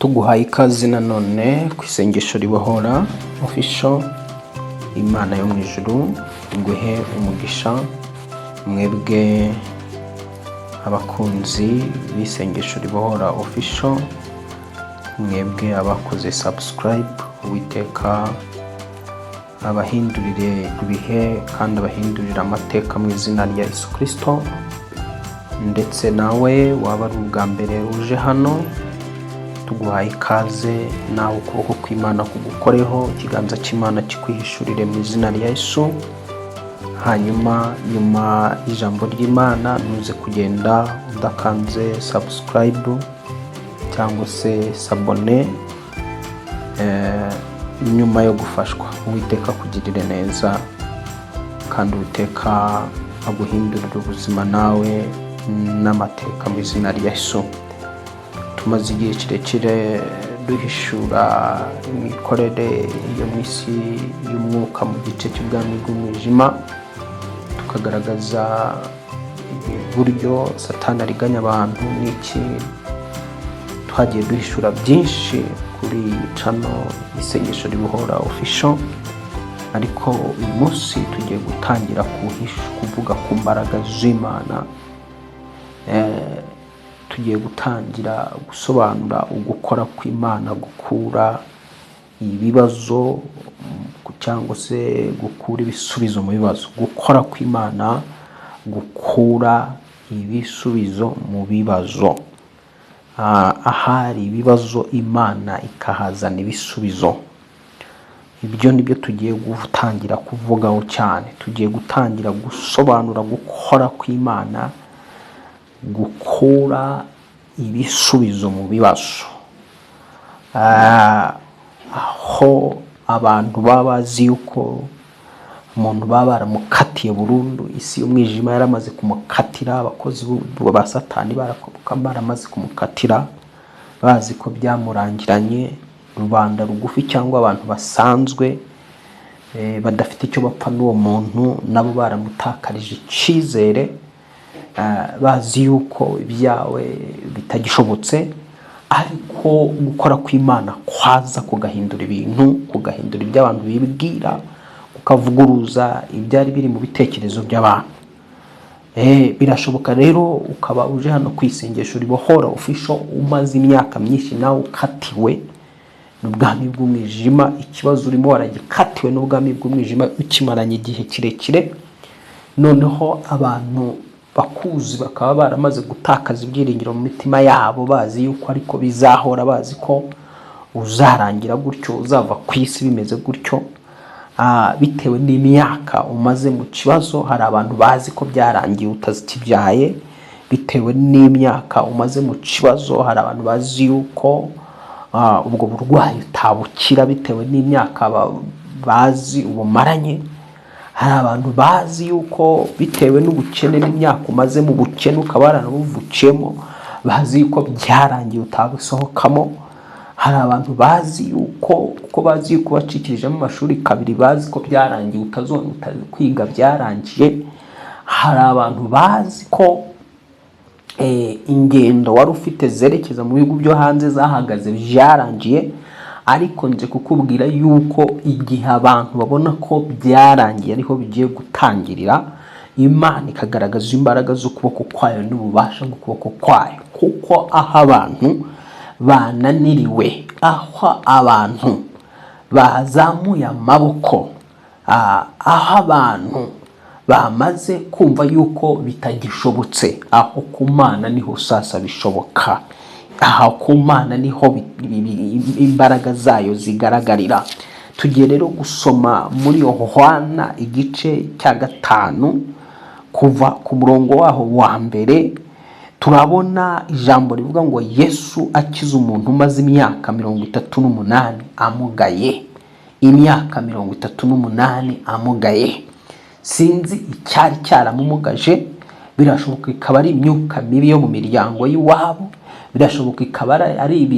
tuguhaye ikaze nanone ku isengesho ribohora official. Imana yo mu ijuru iguhe umugisha, mwebwe abakunzi b'isengesho ribohora official, mwebwe abakoze subscribe, Uwiteka abahindurire ibihe kandi abahindurira amateka mu izina rya Yesu Kristo. Ndetse nawe waba ari ubwa mbere uje hano, tuguhaye ikaze nawe ukuboko kw'Imana kugukoreho, ikiganza cy'Imana kikwihishurire mu izina rya Yesu. Hanyuma nyuma ijambo ry'Imana ntuze kugenda udakanze subscribe cyangwa se sabone nyuma yo gufashwa. Uwiteka kugirire neza kandi Uwiteka aguhindurira ubuzima nawe n'amateka mu izina rya Yesu. Tumaze igihe kirekire duhishura imikorere yo mu isi y'umwuka mu gice cy'ubwami bw'umwijima, tukagaragaza uburyo Satani ariganya abantu n'iki. Twagiye duhishura byinshi kuri channel isengesho ribohora official, ariko uyu munsi tugiye gutangira kuvuga ku mbaraga z'Imana. Tugiye gutangira gusobanura ugukora kw'Imana gukura ibibazo cyangwa se gukura ibisubizo mu bibazo. Gukora kw'Imana gukura ibisubizo mu bibazo. Ahari ibibazo Imana ikahazana ibisubizo. Ibyo nibyo tugiye gutangira kuvugaho cyane. Tugiye gutangira gusobanura gukora kw'Imana gukura ibisubizo mu bibazo. Aho abantu baba bazi yuko umuntu baba baramukatiye burundu, isi y'umwijima yaramaze kumukatira, abakozi ba Satani baramaze kumukatira, bazi ko byamurangiranye. Rubanda rugufi cyangwa abantu basanzwe badafite icyo bapfa n'uwo muntu nabo baramutakarije icyizere, bazi yuko ibyawe bitagishobotse. Ariko gukora kw'Imana kwaza kugahindura ibintu, kugahindura ibyo abantu bibwira, kukavuguruza ibyari biri mu bitekerezo by'abantu. Birashoboka rero ukaba uje hano ku isengesho ribohora official umaze imyaka myinshi nawe ukatiwe n'ubwami bw'umwijima. Ikibazo urimo waragikatiwe n'ubwami bw'umwijima ukimaranye igihe kirekire, noneho abantu bakuzi bakaba baramaze gutakaza ibyiringiro mu mitima yabo, bazi yuko ariko bizahora, bazi ko uzarangira gutyo, uzava ku isi bimeze gutyo. Bitewe n'imyaka umaze mu kibazo, hari abantu bazi ko byarangiye utazikibyaye. Bitewe n'imyaka umaze mu kibazo, hari abantu bazi yuko ubwo burwayi utabukira. Bitewe n'imyaka bazi ubumaranye, hari abantu bazi yuko bitewe n'ubukene n'imyaka umaze mu bukene ukaba waranabuvucemo, bazi yuko byarangiye utabusohokamo. Hari abantu bazi yuko bazi yuko bacikirijemo amashuri kabiri, bazi ko byarangiye utazongera kwiga, byarangiye. Hari abantu bazi ko ingendo wari ufite zerekeza mu bihugu byo hanze zahagaze, byarangiye. Ariko nje kukubwira yuko igihe abantu babona ko byarangiye ariho bigiye gutangirira, Imana ikagaragaza imbaraga z'ukuboko kwayo n'ububasha bw'ukuboko kwayo. Kuko aho abantu bananiriwe, aho abantu bazamuye amaboko, aho abantu bamaze kumva yuko bitagishobotse, aho ku Mana niho sasa bishoboka. Aha ku Mana niho imbaraga zayo zigaragarira. Tugiye rero gusoma muri Yohana igice cya 5 kuva ku murongo waho wa mbere. Turabona ijambo rivuga ngo Yesu akiza umuntu umaze imyaka 38 amugaye. Imyaka 38 amugaye. Sinzi icyari cyaramumugaje. Birashoboka ikaba ari imyuka mibi yo mu miryango y'iwabo, birashoboka ikaba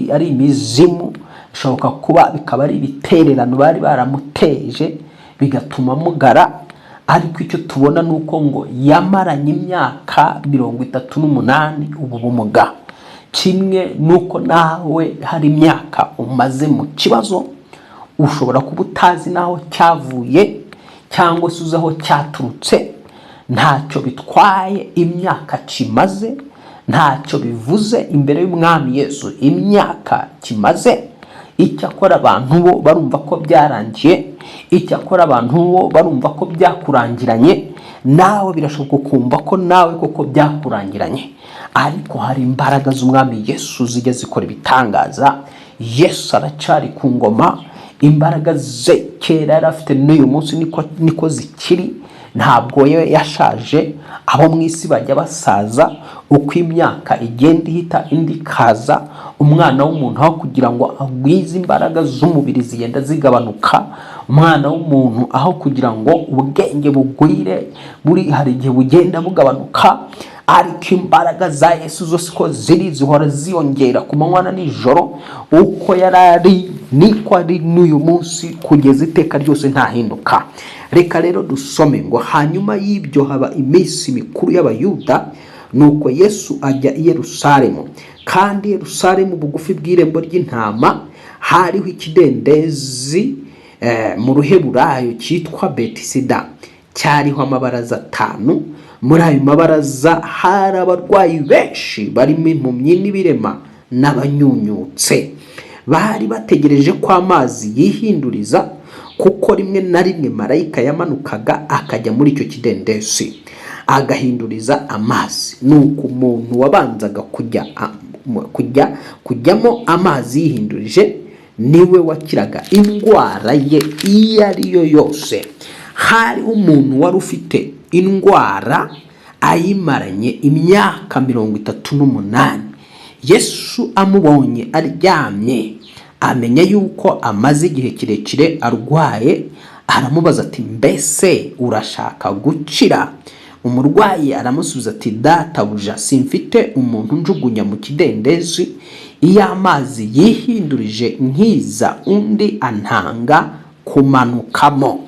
ari imizimu, bishoboka kuba bikaba ari ibitererano bari baramuteje bigatuma mugara. Ariko icyo tubona nuko ngo yamaranye imyaka 38 ubu bumuga. kimwe nuko nawe hari imyaka umaze mu kibazo, ushobora kuba utazi naho cyavuye cyangwa se uzi aho cyaturutse. Ntacyo bitwaye imyaka kimaze, ntacyo bivuze imbere y'umwami Yesu imyaka kimaze. Icyakora abantu bo barumva ko byarangiye, icyakora abantu bo barumva ko byakurangiranye. Nawe birashoboka kumva ko nawe koko byakurangiranye, ariko hari imbaraga z'umwami Yesu zijya zikora ibitangaza. Yesu aracari ku ngoma, imbaraga ze kera yari afite n'uyu munsi niko zikiri. Ntabwo yashaje. Abo mu isi bajya basaza uko imyaka igenda ihita indi kaza. Umwana w'umuntu aho kugira ngo agwize imbaraga z'umubiri zigenda zigabanuka. Umwana w'umuntu aho kugira ngo ubwenge bugwire hari igihe bugenda bugabanuka, ariko imbaraga za Yesu zose ko zihora ziyongera ku manywa na nijoro. Uko yarari niko ari n'uyu munsi kugeza iteka ryose ntahinduka. Reka rero dusome ngo hanyuma y'ibyo haba iminsi mikuru y'Abayuda, nuko Yesu ajya i Yerusalemu. Kandi Yerusalemu bugufi bw'irembo ry'intama hariho ikidendezi mu ruheburayo cyitwa Betisida, cyariho amabaraza 5. Muri ayo mabaraza hari abarwayi benshi barimo impumyi n'ibirema n'abanyunyutse. Bari bategereje ko amazi yihinduriza, kuko rimwe na rimwe marayika yamanukaga akajya muri icyo kidendezi agahinduriza amazi. Nuko umuntu wabanzaga kujyamo amazi yihindurije niwe wakiraga indwara ye iyo ari yo yose. Hari umuntu wari ufite indwara ayimaranye imyaka 38. Yesu amubonye aryamye, amenya yuko amaze igihe kirekire arwaye, aramubaza ati, mbese urashaka gukira? Umurwayi aramusubiza ati, databuja, simfite umuntu njugunya mu kidendezi iyo amazi yihindurije nkiza undi antanga kumanukamo.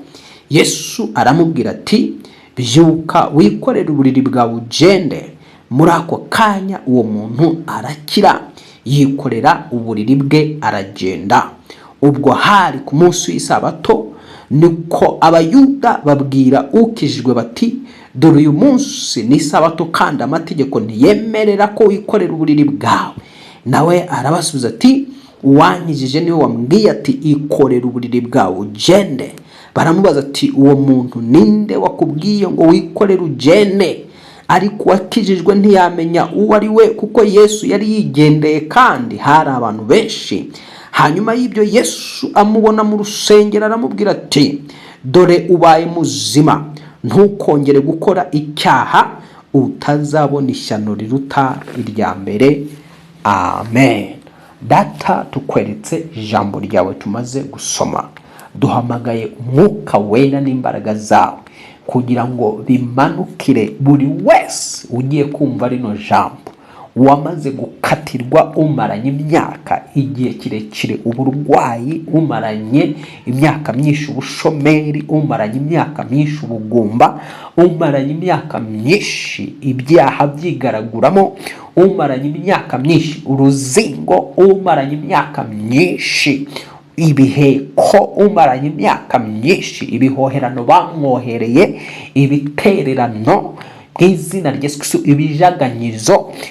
Yesu aramubwira ati, byuka wikorere uburiri bwawe ugende. Muri ako kanya uwo muntu arakira, yikorera uburiri bwe aragenda. Ubwo hari ku munsi w'isabato, niko Abayuda babwira ukijijwe bati, dore uyu munsi ni isabato kandi amategeko ntiyemerera ko wikorera uburiri bwawe. Nawe arabasubiza ati, uwankijije niwe wambwiye ati, ikorera uburiri bwawe ugende. Baramubaza ati, uwo muntu ninde wakubwiye ngo wikorere ugende? Ariko wakijijwe ntiyamenya uwo ari we, kuko Yesu yari yigendeye kandi hari abantu benshi. Hanyuma y'ibyo Yesu amubona mu rusengero aramubwira ati, dore ubaye muzima, ntukongere gukora icyaha, utazabona ishyano riruta irya mbere. Amen. Data, tukweretse ijambo ryawe tumaze gusoma. Duhamagaye umwuka wera n'imbaraga zawe kugira ngo bimanukire buri wese ugiye kumva rino jambo, wamaze gukatirwa, umaranye imyaka igihe kirekire uburwayi, umaranye imyaka myinshi ubushomeri, umaranye imyaka myinshi ubugumba, umaranye imyaka myinshi ibyaha byigaraguramo, umaranye imyaka myinshi uruzingo, umaranye imyaka myinshi ibiheko, umaranye imyaka myinshi ibihoherano bamwohereye, ibitererano bw'izina rya Yesu,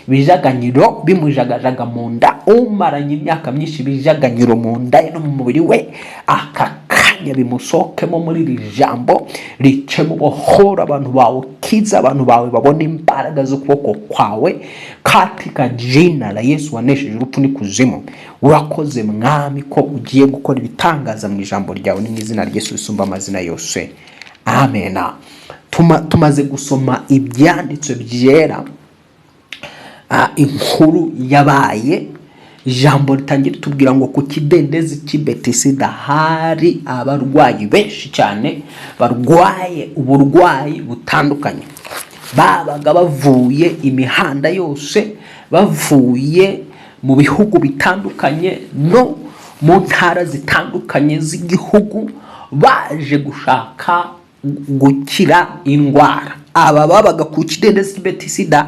ibijaganyiro bimujagajaga mu nda, umaranye imyaka myinshi ibijaganyiro mu nda no mu mubiri we, aka kanya bimusohokemo muri iri jambo, ricemo ubuhoro abantu bawe, kiza abantu bawe babona imbaraga z'ukuboko kwawe, katika jina la Yesu wanesheje urupfu n'ikuzimu. Urakoze mwami ko ugiye gukora ibitangaza mu ijambo ryawe, ni izina rya Yesu risumba amazina yose. Amen. Tumaze gusoma ibyanditswe byera, inkuru yabaye. Ijambo ritangira tubwira ngo ku kidendezi cy'i Betisida hari abarwayi benshi cyane, barwaye uburwayi butandukanye. Babaga bavuye imihanda yose, bavuye mu bihugu bitandukanye no mu ntara zitandukanye z'igihugu, baje gushaka gukira indwara. aba babaga ku kidendezi cy'Betisida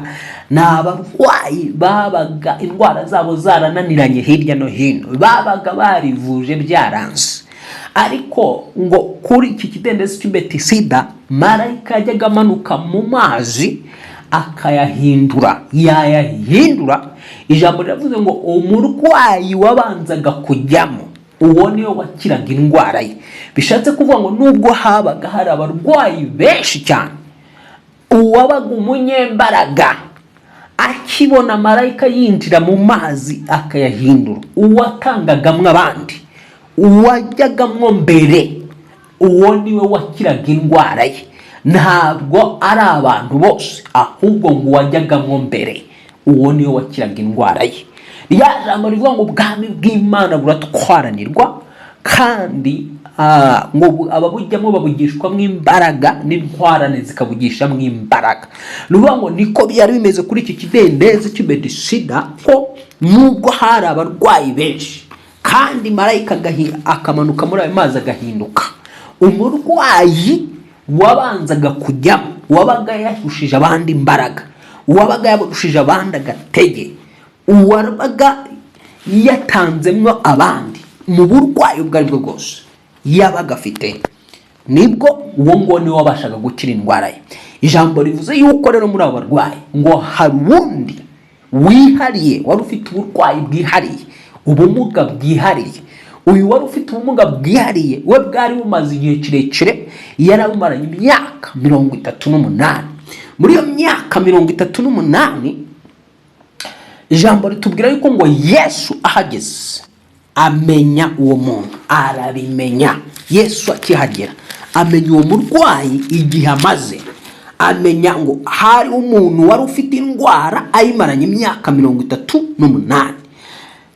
ni abarwayi babaga indwara zabo zarananiranye hirya no hino, babaga barivuje byaranze. Ariko ngo kuri iki kidendezi cy'Betisida marayika yajyaga amanuka mu mazi akayahindura. Yayahindura, ijambo riravuze ngo umurwayi wabanzaga kujyamo uwo niwe wakiraga indwara ye. Bishatse kuvuga ngo nubwo habaga hari abarwayi benshi cyane, uwabaga umunyembaraga akibona marayika yinjira mu mazi akayahindura, uwatangagamwe abandi, uwajyagamwo mbere, uwo niwe wakiraga indwara ye. Ntabwo ari abantu bose, ahubwo ngo uwajyagamwo mbere, uwo niwe wakiraga indwara ye. Rya jambo rivuga ngo ubwami bw'Imana buratwaranirwa, kandi ngo ababujyamo babugishwamo imbaraga, n'intwarane zikabugishamo imbaraga. Nuvuga ngo niko byari bimeze kuri iki kidendezi cy'Betisida, ko nubwo hari abarwayi benshi kandi marayika akamanuka muri ayo mazi agahinduka, umurwayi wabanzaga kujyamo wabaga yahushije abandi imbaraga, wabaga yabushije abandi agatege, uwabaga yatanzemwo abandi mu burwayi ubwo ari bwo bwose yabaga afite, nibwo uwo ngo niwe wabashaga gukira indwara ye. Ijambo rivuze yuko rero muri abo barwayi ngo hari uwundi wihariye wari ufite uburwayi bwihariye, ubumuga bwihariye. Uyu wari ufite ubumuga bwihariye we bwari bumaze igihe kirekire, yarabumaranye imyaka 38. Muri iyo myaka 38 ijambo ritubwira yuko ngo Yesu ahageze amenya uwo muntu, arabimenya. Yesu akihagera amenya uwo murwayi igihe amaze, amenya ngo hari umuntu wari ufite indwara ayimaranye imyaka 38.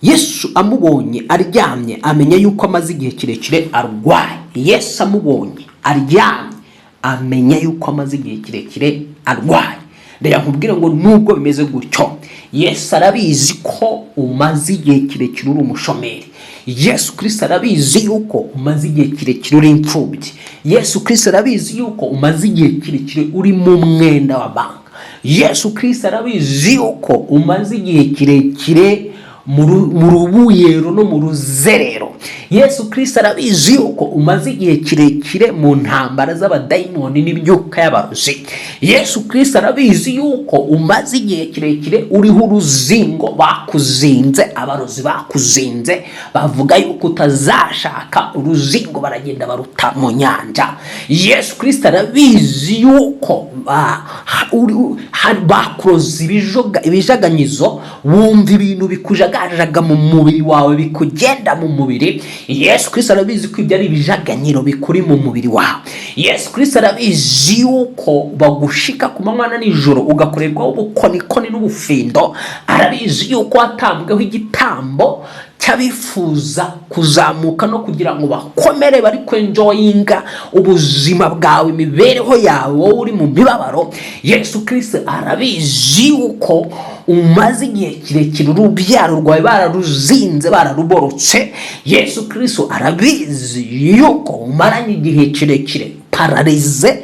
Yesu amubonye aryamye amenya yuko amaze igihe kirekire arwaye. Yesu amubonye aryamye amenya yuko amaze igihe kirekire arwaye. Rero nkubwire ngo nubwo bimeze gutyo, Yesu arabizi ko umaze igihe kirekire uri umushomeri. Yesu Kristo arabizi yuko umaze igihe kirekire uri imfubyi. Yesu Kristo arabizi yuko umaze igihe kirekire uri mu mwenda wa banka. Yesu Kristo arabizi yuko umaze igihe kirekire mu rubuyero no mu ruzerero. Yesu Kristo arabizi yuko umaze igihe kirekire mu ntambara z'abadayimoni n'imyuka y'abarozi. Yesu Kristo arabizi yuko umaze igihe kirekire uriho uruzingo, bakuzinze, abarozi bakuzinze, bavuga yuko utazashaka, uruzingo baragenda baruta mu nyanja. Yesu Kristo arabizi yuko bakuroza ibijaganyizo, wumva ibintu bikujagajaga mu mubiri wawe, bikugenda mu mubiri. Yesu Kristo arabizi ko ibyo ari ibijaganyiro bikuri mu mubiri wawe. Yesu Kristo arabizi yuko bagushika ku manywa na nijoro ugakorerwaho ubukonikoni n'ubufindo. Arabizi yuko watambweho igitambo cyabifuza kuzamuka no kugira ngo bakomere bari kwenjoyinga ubuzima bwawe, imibereho yawe wowe uri mu mibabaro. Yesu Kristo arabizi yuko umaze igihe kirekire urubyaro rwawe bararuzinze, bararuborotse. Yesu Kristo arabizi yuko umaranye igihe kirekire pararize,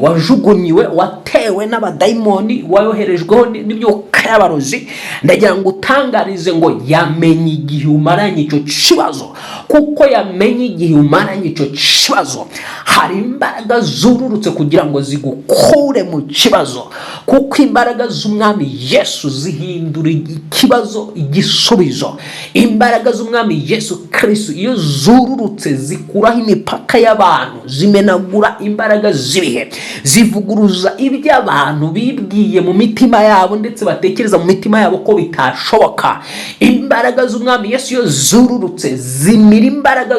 wajugunyiwe, watewe n'abadayimoni, wayoherejweho n'imyuka y'abarozi. Ndagira ngo utangarize ngo yamenye igihe umaranye icyo kibazo. Kuko yamenye igihe umaranye icyo kibazo, hari imbaraga zururutse kugira ngo zigukure mu kibazo. Kuko imbaraga z'umwami Yesu zihindura ikibazo igisubizo. Imbaraga z'umwami Yesu Kristo iyo zururutse zikuraho imipaka y'abantu, zimenagura imbaraga z'ibihe, zivuguruza ibyo abantu bibwiye mu mitima yabo ndetse batekereza mu mitima yabo ko bitashoboka. Imbaraga z'umwami Yesu iyo zururutse zimira imbaraga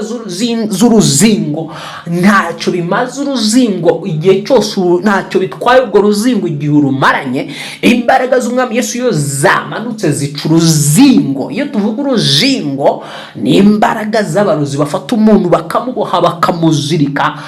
z'uruzingo. Ntacyo bimaze uruzingo igihe cyose, ntacyo bitwaye urwo ruzingo igihe urumaranye. Imbaraga z'umwami Yesu iyo zamanutse zica uruzingo. Iyo tuvuga uruzingo, ni imbaraga z'abarozi bafata umuntu bakamuboha, bakamuzirika,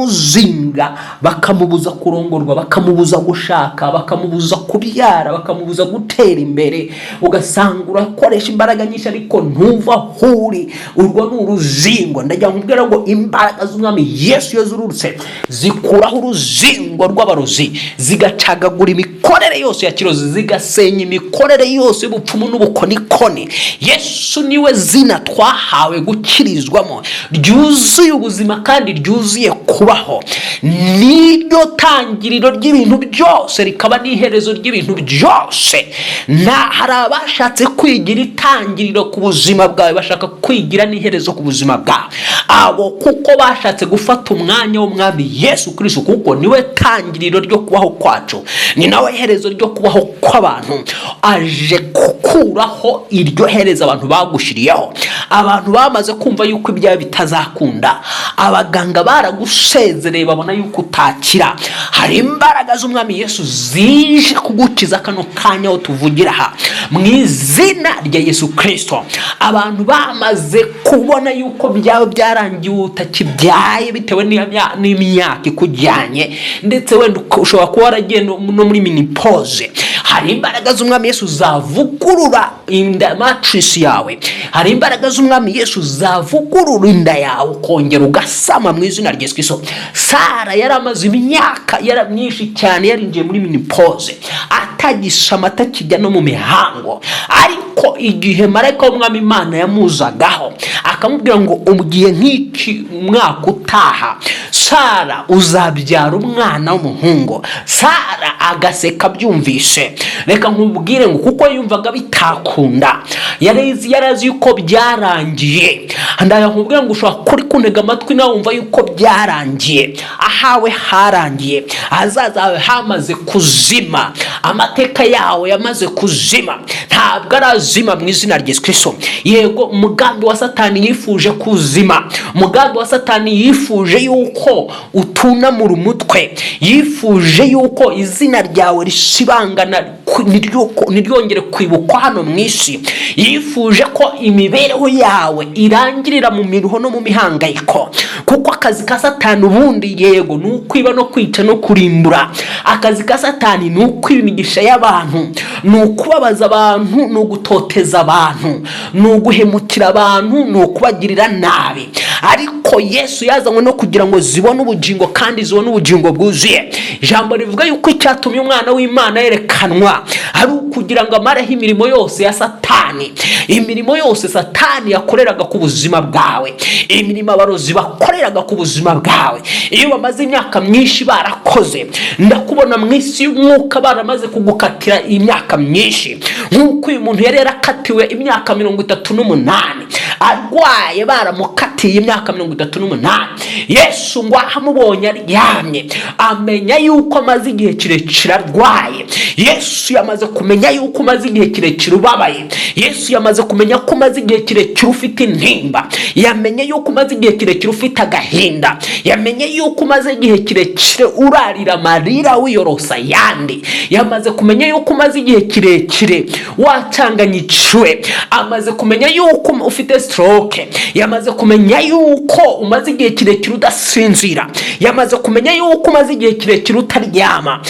bakamuzinga, bakamubuza kurongorwa, bakamubuza gushaka, bakamubuza kubyara, bakamubuza gutera imbere. Ugasanga urakoresha imbaraga nyinshi ariko ntuva huri. Urwo ni uruzingo. Ndagira nkubwira ngo imbaraga z'umwami Yesu iyo zururutse zikuraho uruzingo rw'abarozi, zigacagagura imikorere yose ya kirozi, zigasenya imikorere yose y'ubupfumu n'ubukonikoni. Yesu niwe zina twahawe gukirizwamo, ryuzuye ubuzima kandi ryuzuye kubaho. Niryo tangiriro ry'ibintu byose, rikaba n'iherezo ry'ibintu byose. Hari abashatse kwigira itangiriro ku buzima bwawe, bashaka kwigira n'iherezo ku buzima bwawe. Abo kuko bashatse gufata umwanya w'umwami Yesu Kristo, kuko niwe tangiriro ryo kubaho kwacu, ni nawe herezo ryo kubaho kw'abantu. Aje gukuraho iryo herezo abantu bagushiriyeho. Abantu bamaze kumva yuko ibyawe bitazakunda, abaganga baragusezereye, babona yuko utakira. Hari imbaraga z'umwami Yesu zije kugukiza kano kanya aho tuvugira aha, mu izina rya Yesu Kristo. Abantu bamaze kubona yuko byawe byarangiye, utakibyaye bitewe n'imyaka ikujyanye, ndetse wenda ushobora kuba waragiye no muri menopause. Hari imbaraga z'umwami Yesu zavugurura inda matrix yawe. Hari imbaraga z'umwami Yesu zavugurura inda yawe ukongera ugasama mu izina rya Yesu Kristo. Sara yaramaze imyaka myinshi cyane yarinjiye muri menopause, atagisama, atakijya no mu mihango. Ariko igihe marayika w'umwami Imana yamuzagaho akamubwira ngo umugiye nk'iki mwaka utaha, Sara uzabyara umwana w'umuhungu. Sara agaseka byumvise. Reka nkubwire ngo kuko yumvaga bitakunda, yarazi yuko byarangiye. Ndaya nkubwire ngo ushobora kuri kuntega amatwi nawe wumva yuko byarangiye, ahawe harangiye, ahazaza hawe hamaze kuzima, amateka yawe yamaze kuzima. Ntabwo arazima mu izina rya Yesu Kristo. Yego, umugambi wa Satani yifuje kuzima. Umugambi wa Satani yifuje yuko utunamura umutwe, yifuje yuko izina ryawe risibangana, niryongere kwibukwa hano mu isi. Yifuje ko imibereho yawe irangirira mu miruho no mu mihangayiko, kuko akazi ka Satani ubundi yego ni ukwiba no kwica no kurimbura. Akazi ka Satani ni ukwiba imigisha y'abantu, ni ukubabaza abantu, ni ugutoteza abantu, ni uguhemukira abantu, ni ukubagirira nabi. Ariko Yesu yazanywe no kugira ngo zibone ubugingo kandi zibone ubugingo bwuzuye. Ijambo rivuga yuko icyatumye umwana w'Imana yerekanwa ari ukugira ngo amareho imirimo yose ya Satani. Imirimo yose Satani yakoreraga ku buzima bwawe, imirimo abarozi bakoreraga ku buzima bwawe, iyo bamaze imyaka myinshi barakoze. Ndakubona mu isi y'umwuka baramaze kugukatira imyaka myinshi, nk'uko uyu muntu yari yarakatiwe imyaka 38, arwaye baramukatiye imyaka 38. Yesu ngo ahamubonye aryamye amenya yuko amaze igihe kirekire arwaye. Yesu yamaze kumenya yuko umaze igihe kirekire ubabaye. Yesu yamaze kumenya ko umaze igihe kirekire ufite intimba. Yamenye yuko umaze igihe kirekire ufite agahinda. Yamenye yuko umaze igihe kirekire urarira amarira wiyorosa yandi. Yamaze kumenya yuko umaze igihe kirekire wacanganyiciwe. Amaze kumenya yuko ufite stroke. Yamaze kumenya yuko umaze igihe kirekire udasinzira. Yamaze kumenya yuko umaze igihe kirekire utaryama.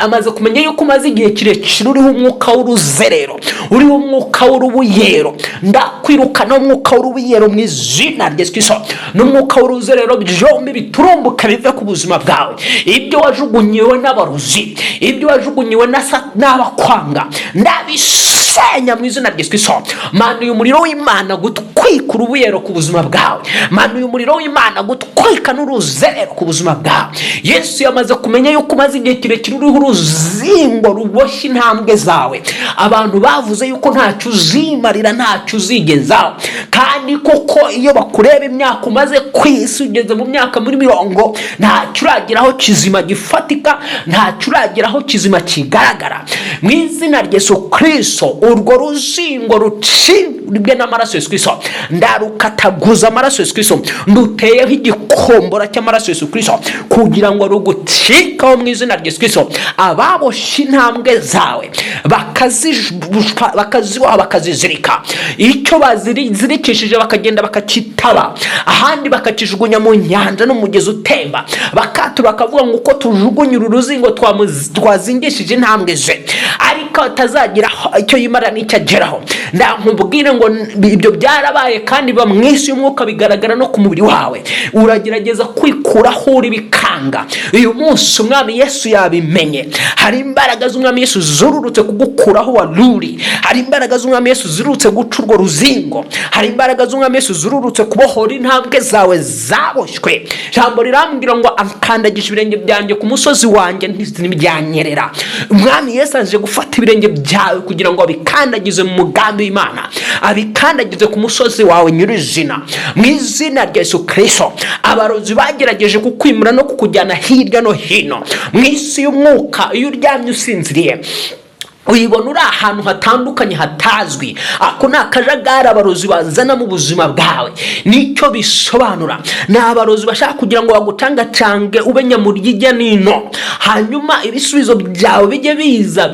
Amaze kumenya yuko umaze igihe kirekire uriho umwuka w'uruzerero, uriho umwuka w'urubuyero. Ndakwirukana umwuka w'urubuyero mu izina rya Yesu Kristo, n'umwuka w'uruzerero byombi biturumbuka bive ku buzima bwawe. Ibyo wajugunyiwe n'abarozi, ibyo wajugunyiwe n'abakwanga, ndabisenya mu izina rya Yesu Kristo. Manuye umuriro w'Imana gutwika urubuyero ku buzima bwawe. Manuye umuriro w'Imana gutwika n'uruzerero ku buzima bwawe. Yesu yamaze kumenya yuko umaze igihe kirekire uriho uruzingo ruboshye intambwe zawe. Abantu bavuze yuko ntacyo uzimarira, ntacyo uzigezaho, kandi koko iyo bakureba imyaka umaze kwisi, ugeze mu myaka muri 40, ntacyo urageraho kizima gifatika, ntacyo urageraho kizima kigaragara. Mu izina rya Yesu Kristo, urwo ruzingo rucibwe n'amaraso Yesu Kristo, ndarukataguza amaraso Yesu Kristo, nduteyeho igikomere igikombora cy'amaraso Yesu Kristo kugira ngo rugucikaho mu izina rya Yesu Kristo. Ababoshe intambwe zawe bakaziboha bakazizirika, icyo bazirikishije bakagenda bakakitaba, ahandi bakakijugunya mu nyanja no mu mugezi utemba, bakatura bakavuga ngo uko tujugunya uru ruzingo twazingishije intambwe ze, ariko atazagira icyo yimara n'icyo ageraho. Ndankubwire ngo ibyo byarabaye kandi biba mu isi y'umwuka, bigaragara no ku mubiri wawe. Uragerageza kwikuraho uri bikanga. Uyu munsi umwami Yesu yabimenye. Hari imbaraga z'umwami Yesu zururutse kugukuraho waruri. Hari imbaraga z'umwami Yesu zururutse guca urwo ruzingo. Hari imbaraga z'umwami Yesu zururutse kubohora intambwe zawe zaboshywe. Ijambo rirambwira ngo akandagisha ibirenge byanjye ku musozi wanjye ntibyanyerera. Umwami Yesu aje gufata ibirenge byawe kugira ngo abikandagize mu mugambi w'Imana, abikandagize ku musozi wawe nyirizina mu izina rya Yesu Kristo. Abarozi bagerageje kukwimura no kukujyana hirya no hino mu isi y'umwuka. Iyo uryamye usinziriye uyibona uri ahantu hatandukanye hatazwi, ako ni akajagari abarozi bazana mu buzima bwawe. Nicyo bisobanura. Ni abarozi bashaka kugira ngo bagucangacange ube nyamurya nino, hanyuma ibisubizo byawe bijye biza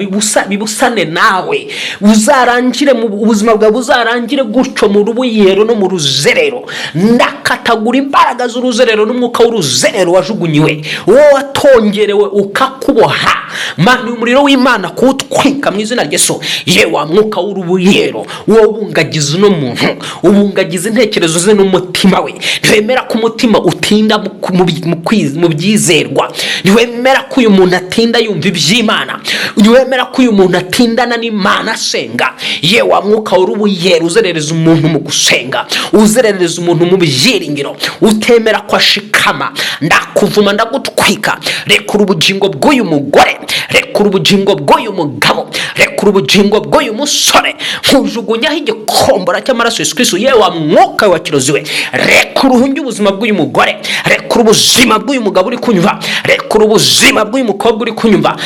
bibusane nawe, uzarangire mu buzima bwawe, buzarangire gutyo mu rubuyero no mu ruzerero. Ndakatagura imbaraga z'uruzerero n'umwuka w'uruzerero wajugunyiwe, wowe watongerewe ukakuboha. Mana, umuriro w'Imana kuwutwika mu izina rya Yesu. Yewe mwuka w'urubuyero, wowe ubungagiza uno muntu, ubungagiza intekerezo ze n'umutima we. Ntiwemera ko umutima utinda mu byizerwa. Ntiwemera ko uyu muntu atinda yumva iby'Imana. Ntiwemera ko uyu muntu atindana n'Imana asenga. Yewe mwuka w'urubuyero, uzerereza umuntu mu gusenga, uzerereza umuntu mu byiringiro, utemera ko ashikama. Ndakuvuma ndagutwika. Rekura ubugingo bw'uyu mugore, rekura ubugingo bw'uyu mugabo, rekura ubugingo bw'uyu musore, nkujugunyaho igikombora cy'amaraso Yesu Kristo. Yewe mwuka wa kirozi we, rekura uruhunge ubuzima bw'uyu mugore, rekura ubuzima bw'uyu mugabo uri kunyumva, rekura ubuzima bw'uyu mukobwa uri kunyumva.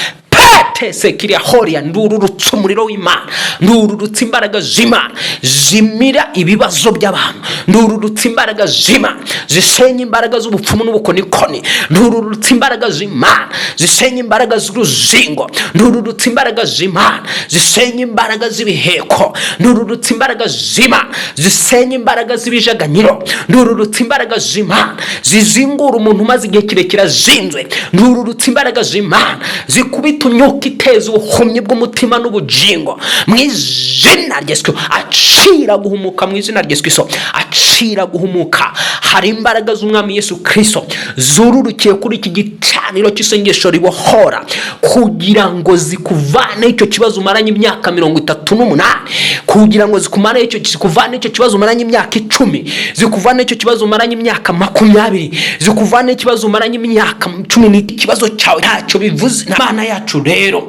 Sekiria horia ndururutse umuriro w'Imana, ndururutse imbaraga z'Imana zimira ibibazo by'abantu, ndururutse imbaraga z'Imana zisenya imbaraga z'ubupfumu n'ubukonikoni, ndururutse imbaraga z'Imana zisenya imbaraga z'uruzingo, ndururutse imbaraga z'Imana zisenya imbaraga z'ibiheko, ndururutse imbaraga z'Imana zisenya imbaraga z'ibijaganyiro, ndururutse imbaraga z'Imana zizingura umuntu maze igihe kirekire azinzwe, ndururutse imbaraga z'Imana zikubita imyuka iteza ubuhumyi bw'umutima n'ubugingo mu izina rya Yesu. Acira guhumuka mu izina rya Yesu, acira guhumuka. Hari imbaraga z'umwami Yesu Kristo zururukiye kuri iki gicaniro cy'isengesho ribohora, kugira ngo zikuvane icyo kibazo umaranye imyaka 38, kugira ngo zikuvane icyo kibazo umaranye imyaka 10, zikuvane icyo kibazo umaranye imyaka 20, zikuvane ikibazo umaranye imyaka 10. Ikibazo cyawe ntacyo bivuze. Imana yacu rero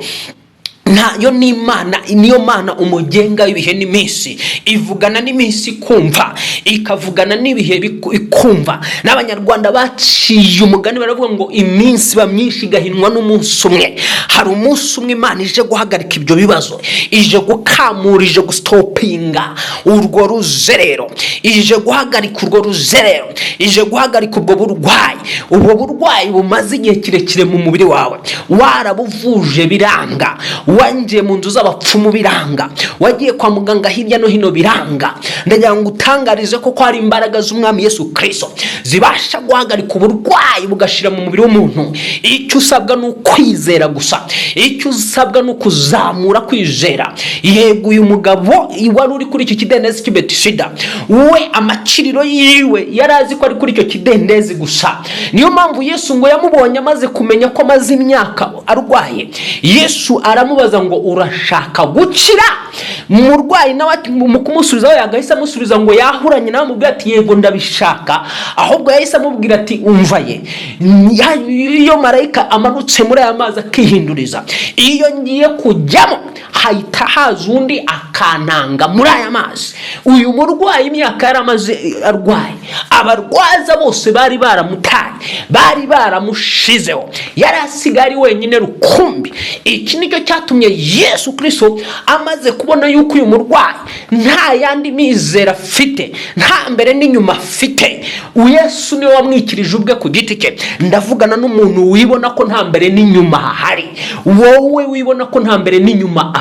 nayo ni Imana, niyo Mana umugenga w'ibihe n'iminsi, ivugana n'iminsi kumva, ikavugana n'ibihe ikumva. N'abanyarwanda baciye umugani baravuga ngo iminsi ba myinshi gahinwa n'umunsi umwe. Hari umunsi umwe Imana ije guhagarika ibyo bibazo, ije gukamura, ije gustopinga urwo ruzerero, ije guhagarika urwo ruzerero, ije guhagarika ubwo burwayi. Ubwo burwayi bumaze igihe kirekire mu mubiri wawe, warabuvuje biranga, wangiye mu nzu z'abapfumu biranga, wagiye kwa muganga hirya no hino biranga. Ndagira ngo utangarize ko hari imbaraga z'umwami Yesu Kristo zibasha guhagarika uburwayi bugashira mu mubiri w'umuntu. Icyo usabwa ni ukwizera gusa, icyo usabwa ni ukuzamura kwizera. Yego uyu mugabo wari uri kuri iki kidendezi cy'Betisida, we amakiriro yiwe yarazi ko ari kuri icyo kidendezi gusa. Niyo mpamvu Yesu ngo yamubonye amaze kumenya ko amaze imyaka arwaye, Yesu aramubaza ngo urashaka gukira? Murwayi nawe mu kumusubizaho yagahise amusubiza ngo yahuranye nawe mubwira ati yego ndabishaka. Ahubwo yahise amubwira ati umva ye, iyo marayika amanutse muri aya mazi akihinduriza, iyo ngiye kujyamo hahita haza undi akantanga yisanga muri aya mazi. Uyu murwayi imyaka yaramaze arwaye, abarwaza bose bari baramutaye, bari baramushizeho, yari asigaye wenyine rukumbi. Iki nicyo cyatumye Yesu Kristo amaze kubona yuko uyu murwayi nta yandi mizero afite, nta mbere n'inyuma afite. Yesu niwe wamwikirije ubwe ku giti cye. Ndavugana n'umuntu wibona ko nta mbere n'inyuma hahari. Wowe wibona ko nta mbere n'inyuma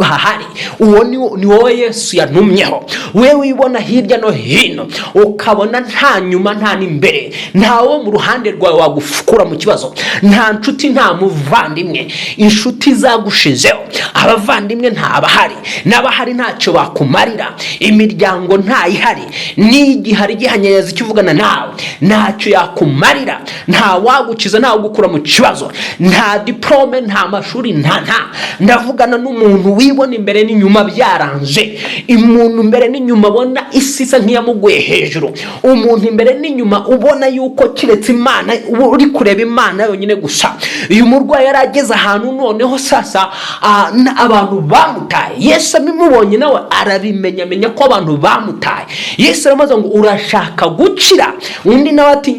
hahari, uwo ni wowe Yesu yantumyeho. Wewe wibona hirya no hino ukabona nta nyuma nta n'imbere, ntawo mu ruhande rwawe wagufukura mu kibazo, nta nshuti nta muvandimwe, inshuti zagushizeho, abavandimwe ntabahari, n'abahari ntacyo bakumarira, imiryango ntayihari, n'igihari gihanyayaza ikivugana nawe ntacyo yakumarira, nta wagukiza, nta wagukura mu kibazo, nta diplome, nta mashuri, nta. Ndavugana n'umuntu wibona imbere n'inyuma byaranze, umuntu imbere n'inyuma abona isi isa nk'iyamuguye hejuru, umuntu imbere n'inyuma ubona yuko kiretse Imana, uri kureba Imana yonyine gusa. Uyu murwayi yarageze ahantu noneho sasa abantu bamutaye. Yesu amubonye nawe arabimenya, amenya ko abantu bamutaye. Yesu aramaze ngo urashaka gukira? Undi nawe ati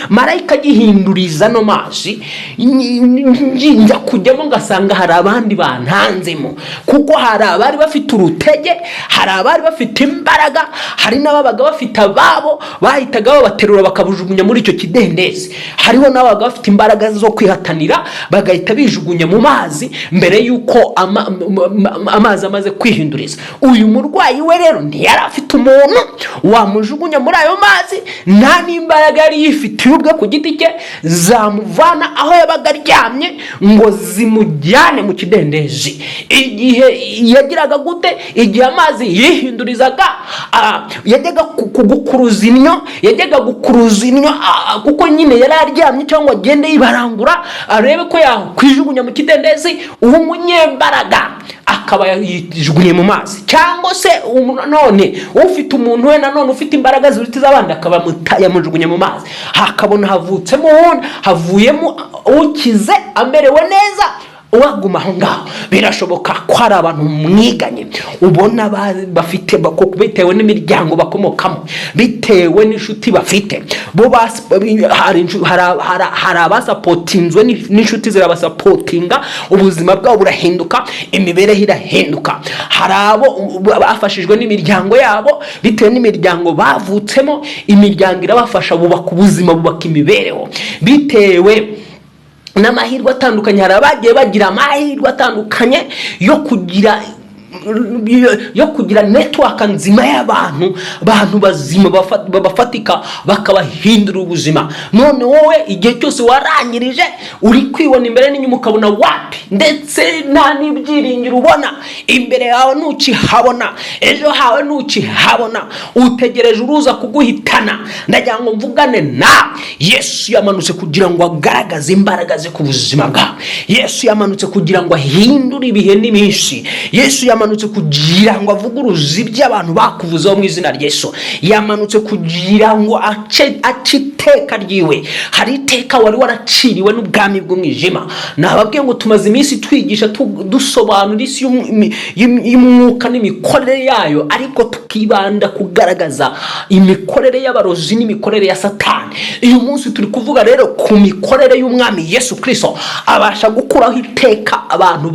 marayika gihinduriza no mazi, njya kujyamo ngasanga hari abandi bantanzemo, kuko hari abari bafite urutege, hari abari bafite imbaraga, hari n'ababaga bafite ababo bahitaga babaterura bakabujugunya muri icyo kidendezi. Hariho n'ababaga bafite imbaraga zo kwihatanira bagahita bijugunya mu mazi mbere yuko amazi amaze kwihinduriza. Uyu murwayi we rero ntiyari afite umuntu wamujugunya muri ayo mazi, nta n'imbaraga yari yifitiye ubwe ku giti cye zamuvana aho yabaga aryamye ngo zimujyane mu kidendezi. Igihe yagiraga gute? Igihe amazi yihindurizaga, yajyaga kugukuruza inyo, kuko nyine yari aryamye, cyangwa agende yibarangura arebe ko yakwijugunya mu kidendezi, uwo munyembaraga akaba yijugunye mu mazi. Cyangwa se none ufite umuntu we nanone ufite imbaraga ziruta iz'abandi akaba yamujugunye mu mazi, hakabona havuyemo ukize amerewe neza, uwaguma aho ngaho. Birashoboka ko hari abantu mwiganye ubona bafite bitewe n'imiryango bakomokamo, bitewe n'inshuti bafite, bo hari abasapotinzwe n'inshuti zirabasapotinga, ubuzima bwabo burahinduka, imibereho irahinduka. Hari abo bafashijwe n'imiryango yabo, bitewe n'imiryango bavutsemo, imiryango irabafasha, bubaka ubuzima, bubaka imibereho, bitewe n'amahirwe atandukanye. Hari abagiye bagira amahirwe atandukanye yo kugira network nzima y'abantu bazima bafatika, bakabahindura ubuzima. None wowe igihe cyose warangirije uri kwibona imbere n'inyuma ukabona wapi, ndetse nta n'ibyiringiro ubona, imbere yawe ntukihabona, ejo hawe ntukihabona, utegereje uruza kuguhitana. Ndagira ngo mvugane na Yesu yamanutse kugira ngo agaragaze imbaraga ze ku buzima bwawe. Yesu yamanutse kugira ngo ahindure ibihe n'iminsi. Yesu yamanutse kugira ngo avuguruze iby'abantu bakuvuzeho mu izina rya Yesu. Yamanutse kugira ngo aciteka ryiwe. Hari iteka wari waraciriwe n'ubwami bw'umwijima. Nababwiye ngo tumaze iminsi twigisha dusobanura isi y'umwuka n'imikorere yayo, ariko tukibanda kugaragaza imikorere y'abarozi n'imikorere ya Satani. Uyu munsi turi kuvuga rero ku mikorere y'umwami Yesu Kristo, abasha gukuraho iteka abantu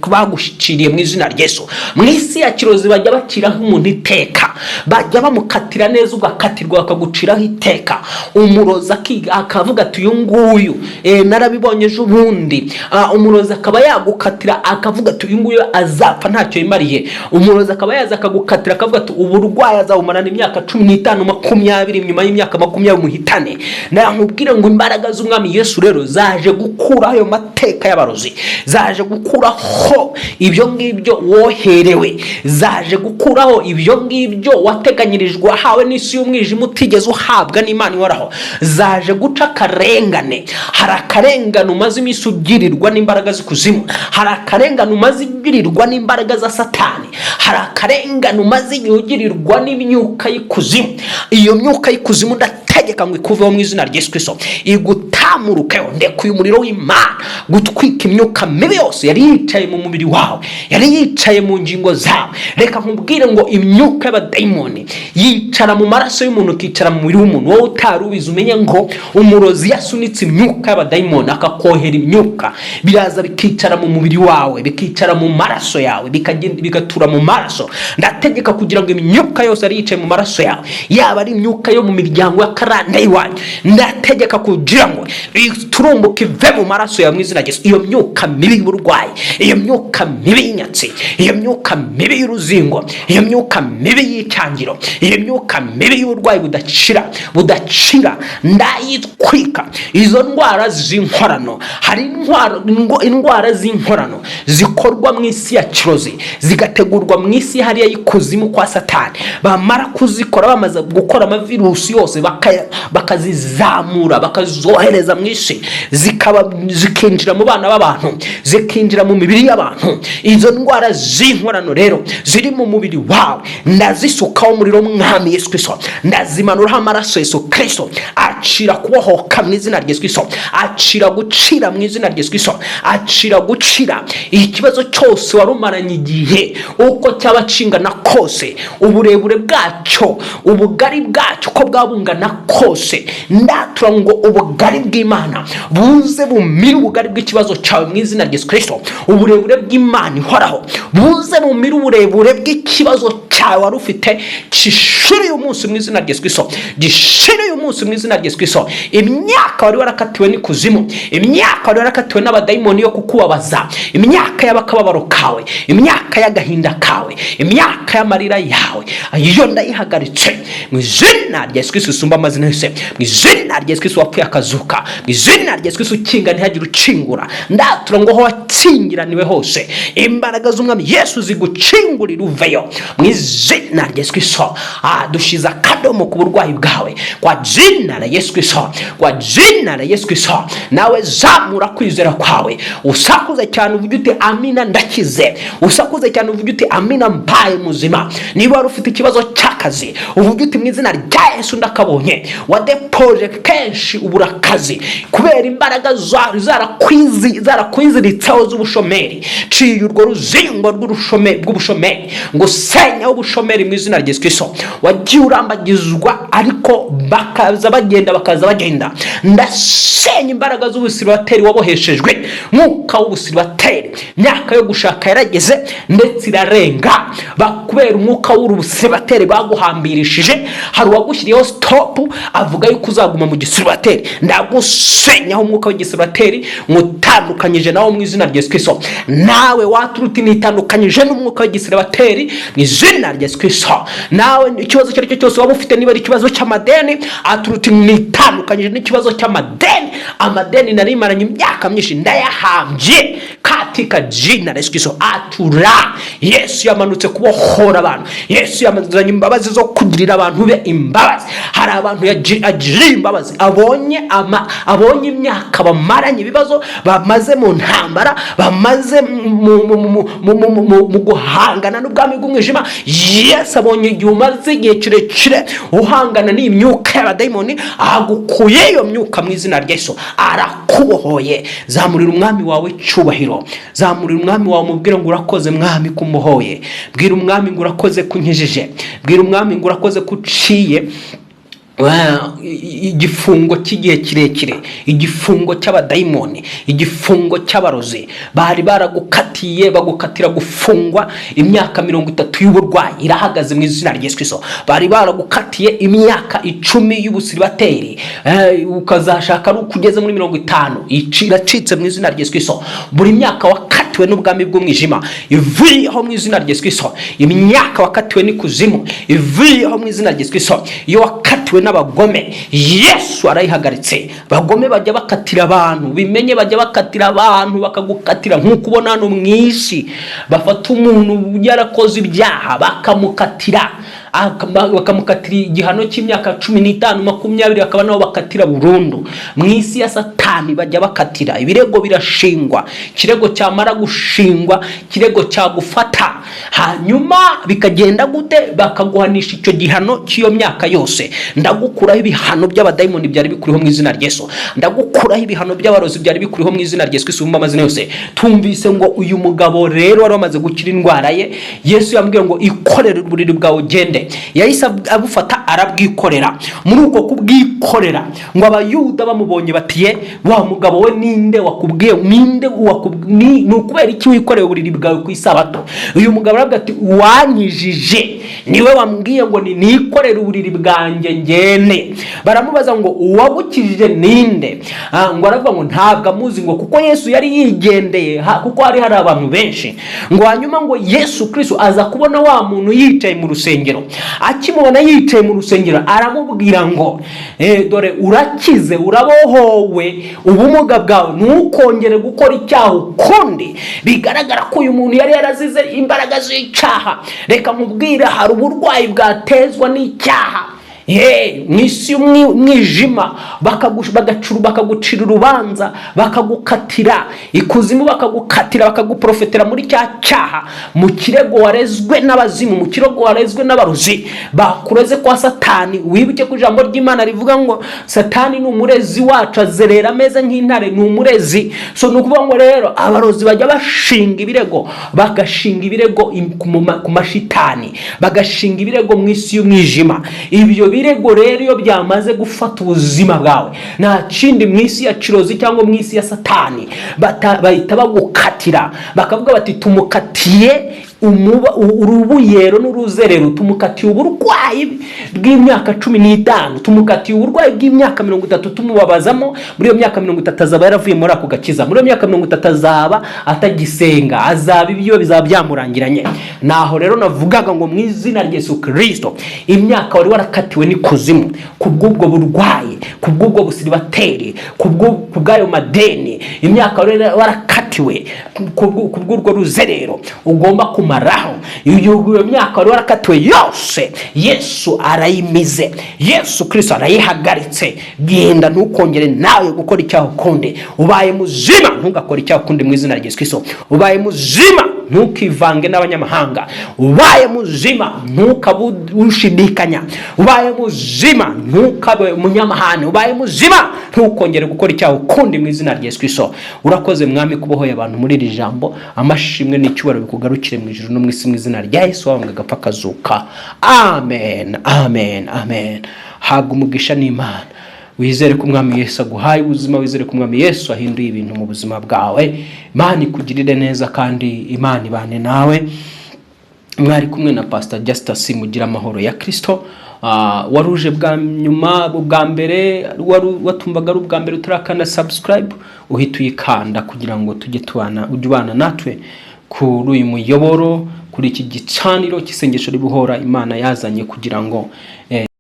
bagushikiriye mu izina rya Yesu. Mu isi ya kirozi bajya baciraho umuntu iteka, bajya bamukatira neza ugakatirwa bakaguciraho iteka. Umurozi akavuga ati uyu nguyu narabibonye ejo bundi, umurozi akaba yagukatira akavuga ati uyu nguyu azapfa ntacyo yimariye. Umurozi akaba yaza akagukatira akavuga ati uburwayi azabumarana imyaka 15 20 nyuma y'imyaka 20 muhitane. Nkubwire ngo imbaraga z'umwami Yesu rero zaje gukura ayo mateka y'abarozi, zaje gukuraho ibyo ngibyo woherewe, zaje gukuraho ibyo ngibyo wateganyirijwe hawe n'isi y'umwijima utigeze uhabwa n'Imana ihoraho, zaje guca akarengane. Hari akarengane umaze iminsi ugirirwa n'imbaraga z'ikuzimu, hari akarengane umaze ugirirwa n'imbaraga za Satani, hari akarengane umaze ugirirwa n'imyuka y'ikuzimu. Iyo myuka y'ikuzimu ndategeka ngo ikuveho mu izina rya Yesu Kristo, igutamurukeho. Ndekuye umuriro w'Imana gutwika imyuka mibi yose yari yicaye mu mubiri wawe, yari yicaye mu ngingo zawe. Reka nkubwire ngo imyuka y'abadayimoni yicara mu maraso y'umuntu, ikicara mu mubiri w'umuntu. Wowe utari ubizi umenye ngo umurozi yasunitse imyuka y'abadayimoni akakohera imyuka, biraza bikicara mu mubiri wawe, bikicara mu maraso yawe, bikagenda bigatura mu maraso. Ndategeka kugira ngo imyuka yose ari yicaye mu maraso yawe, yaba ari imyuka yo mu miryango ya karande iwanyu, ndategeka kugira ngo turumbuke ive mu maraso yawe mu izina rya Yesu. Iyo myuka mibi y'uburwayi, iyo myuka mibi y'inyatsi, iyo myuka mibi y'uruzingo, iyo myuka mibi y'icyangiro, iyo myuka mibi y'uburwayi budacira ndayitwika. Izo ndwara z'inkorano, hari indwara z'inkorano zikorwa mu isi ya kirozi, zigategurwa mu isi hariya y'ikuzimu kwa Satani. Bamara kuzikora, bamaze gukora amavirusi yose, bakazizamura, bakazohereza mu isi, zikinjira mu bana b'abantu, zikinjira mu mibiri y'abantu. Izo ndwara z'inkorano rero ziri mu mubiri wawe, ndazisukaho umuriro w'Umwami Yesu Kristo, ndazimanuraho amaraso Yesu Kristo, acira kubohoka mu izina rya Yesu Kristo, acira gucira mu izina rya Yesu Kristo, acira gucira. Ikibazo cyose warumaranye igihe, uko cyaba kingana kose, uburebure bwacyo, ubugari bwacyo uko bwabungana kose, ndatura ngo ubugari bw'Imana buze bumire ubugari bw'ikibazo cyawe mu izina rya Yesu Kristo. Uburebure bw'Imana ihoraho buze bumire uburebure bw'ikibazo cyawe wari ufite, gishire uyu munsi mu izina rya Yesu Kristo, gishire uyu munsi mu izina rya Yesu Kristo. Imyaka wari warakatiwe n'ikuzimu, imyaka wari warakatiwe n'abadayimoni yo kukubabaza, imyaka y'abakababaro kawe, imyaka y'agahinda kawe, imyaka y'amarira yawe, iyo ndayihagaritse mu izina rya Yesu Kristo usumba amazina yose, mu izina rya Yesu Kristo wapfuye akazuka, mu izina rya Yesu Kristo ukinga ntihagire ukingura. Ndatura ngo aho wakingiraniwe hose, imbaraga z'Umwami Yesu zigucingurira uveyo mu izina rya Yesu Kristo. Dushiza akadomo ku burwayi bwawe kwa jina la Yesu Kristo, kwa jina la Yesu Kristo. Nawe zamura kwizera kwawe, usakuze cyane uvuge uti amina ndakize, usakuze cyane uvuge uti amina mbaye muzima. Niba wari ufite ikibazo cy'akazi, uvuge uti mu izina rya Yesu ndakabonye. Wadepoje kenshi ubura akazi kubera imbaraga zarakwiziritseho z'ubushomeri, ciye urwo ruzingo rw'ubushomeri ngo senyaho ubushomeri mu izina rya Yesu Kristo. Wagiye urambagizwa ariko bakaza bagenda, ndasenya imbaraga z'ubusiribateri waboheshejwe, mwuka w'ubusiribateri. Myaka yo gushaka yarageze ndetse irarenga, bakubera umwuka w'ubusiribateri baguhambirishije. Hari uwagushyiriyeho stop avuga yuko uzaguma mu gisiribateri, ndagusenyaho umwuka w'igisiribateri, mutandukanyije nawo mu izina rya Yesu Kristo. Nawe waturuti nitandukanyije n'umwuka w'igisiribateri mu izina rya Yesu Kristo. Nawe ikibazo cyo cyo cyose waba ufite, niba ari ikibazo cy'amadeni, aturuti nitandukanyije n'ikibazo cy'amadeni. Amadeni narimaranye imyaka myinshi ndayahambye katika jina la Yesu Kristo. Atura, Yesu yamanutse kubohora abantu, Yesu yamazanye imbabazi zo kugirira abantu be imbabazi. Hari abantu yagirira imbabazi, abonye imyaka bamaranye ibibazo, bamaze mu ntambara, bamaze mu guhangana n'ubwami bw'umwijima. Yesu abonye igihe umaze igihe kirekire uhangana n'imyuka y'abadayimoni, agukuye iyo myuka mu izina rya Yesu, arakubohoye. Zamurira Umwami wawe cyubahiro, zamurira Umwami wawe, mubwire ngo urakoze Mwami kumuhoye. Bwira Umwami ngo urakoze kunkijije, bwira Umwami ngo urakoze kuciye igifungo cy'igihe kirekire, igifungo cy'abadayimoni, igifungo cy'abarozi. Bari baragukatiye, bagukatira gufungwa imyaka 30 y'uburwayi, irahagaze mu izina rya Yesu Kristo. Bari baragukatiye imyaka 10 y'ubusiribateri, ukazashaka ari kugeza muri 50, iracitse mu izina rya Yesu Kristo. Buri myaka wakatiwe n'ubwami bw'umwijima ivuyeho mu izina rya Yesu Kristo. Imyaka wakatiwe n'ikuzimu ivuyeho mu izina rya Yesu Kristo. Iyo wakatiwe n'abagome, Yesu arayihagaritse. Bagome bajya bakatira abantu, bimenye bajya bakatira abantu, bakagukatira nk'uko ubona hano mu isi. Bafata umuntu yarakoze ibyaha bakamukatira bakamukatira igihano cy'imyaka 15 20 akaba nabo bakatira burundu. Mu isi ya Satani bajya bakatira ibirego birashingwa, kirego cyamara gushingwa, kirego cyagufata, hanyuma bikagenda gute? Bakaguhanisha icyo gihano cy'iyo myaka yose. Ndagukuraho ibihano by'abadayimoni byari bikuriho mu izina rya Yesu, ndagukuraho ibihano by'abarozi byari bikuriho mu izina rya Yesu isumba amazina yose. Tumvise ngo uyu mugabo rero wari wamaze gukira indwara ye, Yesu yambwiye ngo ikorere uburiri bwawe ugende. Yahise abufata arabwikorera. Muri uko kubwikorera ngo abayuda bamubonye batiye, wa mugabo we ninde wakubwiye, ninde ni ukubera iki wikoreye uburiri bwawe ku isabato? Uyu mugabo aravuga ati wanyijije, niwe wambwiye ngo nikorere uburiri bwanjye ngene. Baramubaza ngo uwagukijije ninde? Ngo aravuga ngo ntabwo amuzi, ngo kuko Yesu yari yigendeye, kuko hari abantu benshi. Ngo hanyuma ngo Yesu Kristo aza kubona wa muntu yicaye mu rusengero. Akimubona yicaye mu rusengero aramubwira ngo dore urakize, urabohowe ubumuga bwawe, ntukongere gukora icyaha ukundi. Bigaragara ko uyu muntu yari yarazize imbaraga z'icyaha. Reka mubwira, hari uburwayi bwatezwa n'icyaha. Mwisi y'umwijima bakagucira urubanza, bakagukatira ikuzimu, bakagukatira, bakaguprofetera muri cya cyaha, mu kirego warezwe n'abazimu, mu kirego warezwe n'abarozi, bakureze kwa Satani. Wibuke ku ijambo ry'Imana rivuga ngo Satani ni umurezi wacu, azerera ameze nk'intare, ni umurezi. So nukuvuga ngo rero abarozi bajya bashinga ibirego, bagashinga ibirego ku mashitani, bagashinga ibirego mu isi y'umwijima. Ibyo birego rero iyo byamaze gufata ubuzima bwawe, nta kindi mu isi ya kirozi cyangwa mu isi ya Satani bahita bagukatira, bakavuga bati tumukatiye urubuyero n'uruzerero, tumukatiye uburwayi bw'imyaka 15, tumukatiye uburwayi bw'imyaka 30, tumubabazamo. Muri iyo myaka 30 azaba yaravuye muri ako gakiza, muri iyo myaka 30 azaba atagisenga, azaba ibyo bizaba byamurangiranye. Naho rero navugaga ngo mu izina rya Yesu Kristo, imyaka wari warakatiwe n'ikuzimu kubw'ubwo burwayi, kubw'ubwo busiribateri, kubw'ayo madeni, imyaka wari warakatiwe kubw'urwo ruzerero, ugomba kumaraho. Iyo myaka wari warakatiwe yose Yesu arayimize, Yesu Kristo arayihagaritse. Genda ntukongere nawe gukora icyaha ukundi. Ubaye muzima ntugakora icyaha ukundi mu izina rya Yesu Kristo. Ubaye muzima ntukivange n'abanyamahanga. Ubaye muzima ntukabushidikanya. Ubaye muzima ntukabe umunyamahane. Ubaye muzima ntukongere gukora icyaha ukundi mu izina rya Yesu Kristo. Urakoze Mwami kubohoye abantu muri iri jambo. Amashimwe n'icyubahiro bikugarukire mu ijuru no mu isi mu izina rya Yesu wawe ngapfa kazuka. Amen, amen, amen. Habwa umugisha n'Imana. Wizere ko Umwami Yesu aguhaye ubuzima, wizere ko Umwami Yesu ahinduye ibintu mu buzima bwawe. Imana ikugirire neza kandi Imana ibane nawe. Mwari kumwe na Pastor Justus Mugira amahoro ya Kristo. Waruje bwa nyuma bwa mbere, watumbaga ari ubwa mbere utarakanda subscribe, uhita uyikanda kugira ngo tujye ujyubana natwe kuri uyu muyoboro, kuri iki gicaniro cy'isengesho ribuhora Imana yazanye kugira ngo